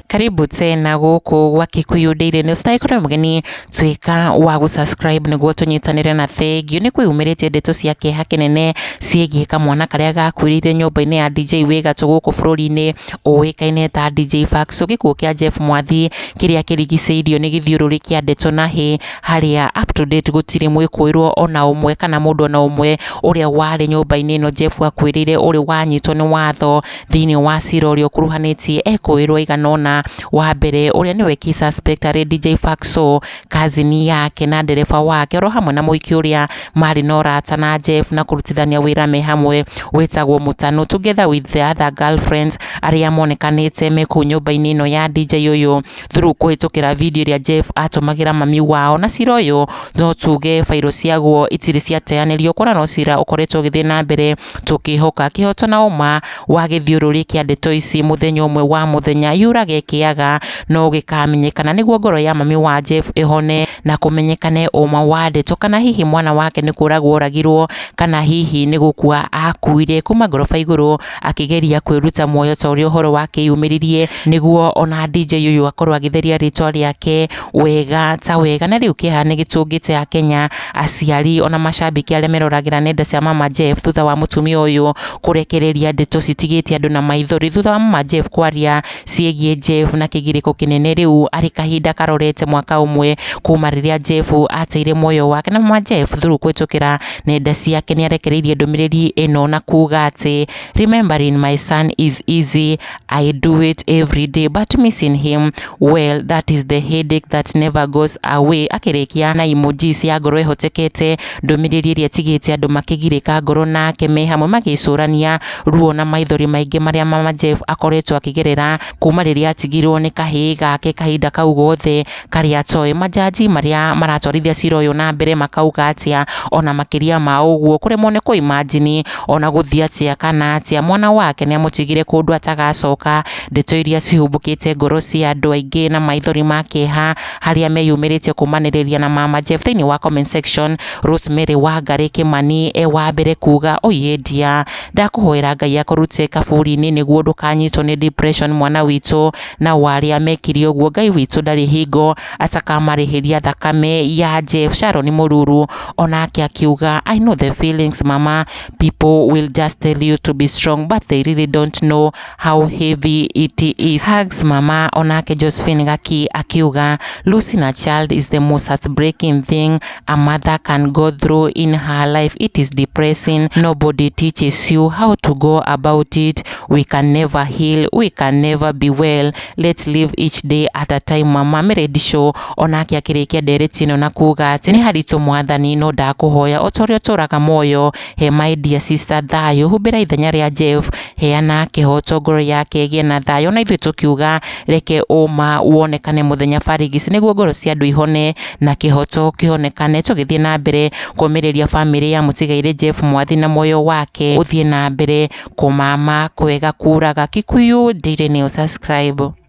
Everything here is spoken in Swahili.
Karibu tena guku gwa Kikuyu Daily News. Na ikora mugeni twika wa gusubscribe niguo tunyitanire na thengio ni kwiyumiritie ndeto cia kieha kinene ciegie kamwana karia gakwirire nyumba-ini ya DJ Wigatu guku bururi-ini uikaine ta DJ Fax. Gikuo kia Jeff Mwathi kiria kirigiceirio ni githiururi kia ndeto na hi haria up to date gutiri mwikuirwo ona umwe kana mundu ona umwe uria wari nyumba-ini ino Jeff akwirire uri wanyitwo ni watho thiini wa cira uria ukuruhanitie ekuirwo iganona. Wa mbere uria niwe key suspect ari DJ Faxo, kazini yake na ndereba wake ro hamwe na muiki uria mari na urata na Jeff na kurutithania wira me hamwe wetagwo Mutano together with the other girlfriends aria monekanite me ku nyumba-ini ino ya DJ uyu through kuhitukira video iria Jeff atumagira mami wao. Na cira uyu no tuge fairo ciaguo itiri ciateanirio kora no cira ukoretwo githii na mbere tukihoka kihoto na uma wa githiururi kia ndeto ici muthenya umwe wa muthenya yurage kiaga no gikamenyekana niguo ngoro ya mami wa Jeff ihone na kumenyekane uma wa ndeto kana hihi mwana wake ni kuragwo ragirwo kana hihi ni gukua akuire kuma ngoroba iguru akigeria kwiruta muoyo ta uria uhoro wake yumiririe niguo ona DJ uyu akorwo agitheria ritwa riake wega ta wega. Na riu kiha ni gitungite ya Kenya aciari ona mashabiki aria meroragira nenda cia mama Jeff thutha wa mutumia uyu kurekereria ndeto citigitie andu na maithori thutha wa mama Jeff kwaria ciegie Jeff na kigiriko kinene riu ari kahinda karorete mwaka umwe kuma riria Jeff ateire moyo wake. Na mama Jeff through kwitukira nenda ciake ni arekereirie ndumiriri ino na kuga ati remembering my son is easy, I do it every day, but missing him, well, that is the headache that never goes away. Akirikia na emojis ya ngoro ehotekete ndumiriri iria tigite andu makigirika ngoro nake me hamwe magicurania ruo na maithori maingi maria mama Jeff akoretwo akigerera kuma riria atigirwo ni kahii gake kahinda kau gothe karia toy. Majaji maria maratwarithia cira uyu na mbere makauga atia ona makiria ma uguo kuremwo ni ku imagine ona guthia atia kana atia mwana wake ni amutigire kundu atagacoka. Ndeto iria cihumbukite ngoro cia andu aingi na maithori makeha haria meyumiritie kumaniriria na mama Jeff thiini wa comment section. Rosemary Wangari Kimani wa mbere kuga oyedia ndakuhoera Ngai akurute kaburi-ini niguo ndukanyitwo ni depression mwana witu na waria mekiri uguo Ngai witu ndari hingo atakamarihiria thakame ya Jeff. Sharon Mururu onake akiuga I know the feelings mama, people will just tell you to be strong but they really don't know how heavy it is. Hugs mama. Onake Josephine Gaki akiuga losing a child is the most heartbreaking thing a mother can go through in her life. It is depressing. Nobody teaches you how to go about it. We can never heal, we can never be well. Let's live each day at a time mama. Meredisho onake akirikia nderetino na kuga ati ni haritu mwathani no ndakuhoya otorio turaga moyo he my dear sister thayo humbira ithenya ria Jeff heana kihoto ngoro yake gie na thayo. Na ithuĩ tukiuga reke uma wonekane muthenya barigisi niguo ngoro cia andu ihone na kihoto kionekane tugithie na mbere kumiriria family ya mutigaire Jeff Mwathi na moyo wake uthie na mbere kumama kwega kuraga. Kikuyu Daily News, subscribe.